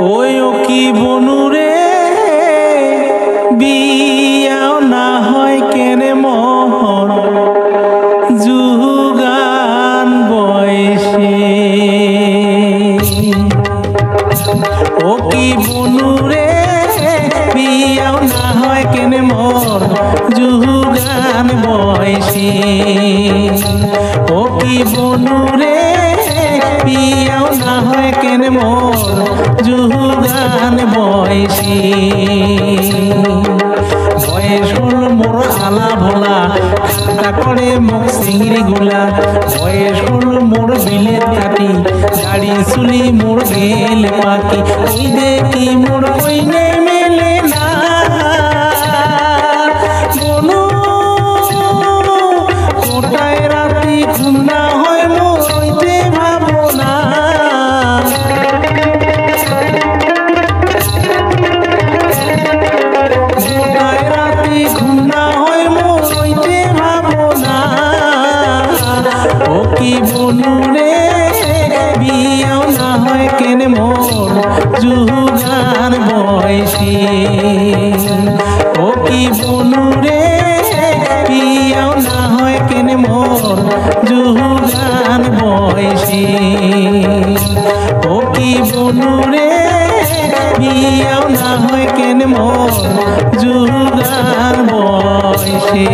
ওইও কি বনুরে বিয়াও না হয় কেনে মোহর যুগান বয়সে ও কি বনুরে বিয়াও না হয় কেনে মোর যুগান বয়সে ও কি বনুরে বিয়াও না হয় কেনে মোর যুগান বয়সে বয়স হল মোর আলা ভোলা তা করে মুখ সিংড়ি গুলা বয়স হল মোর বিলেত কাটি দাড়ি চুলি মোর গেল পাকি ওই দেখি মোর কইনে মেলে না বনু কোটায় রাতি ঘুম না হয় মোর হইতে ভাবনা কোটায় রাতি ঘুম না হয় মোর হইতে ভাবনা ও কি বনুরে বিয়াও না হয় কেনে মোর যুগান বয়সে ও কি বনুরে বিয়াও না হয় কেনে মোর যুগান বয়সে ও কি বনুরে বিয়াও না হয় কেনে মোর যুগান বয়সে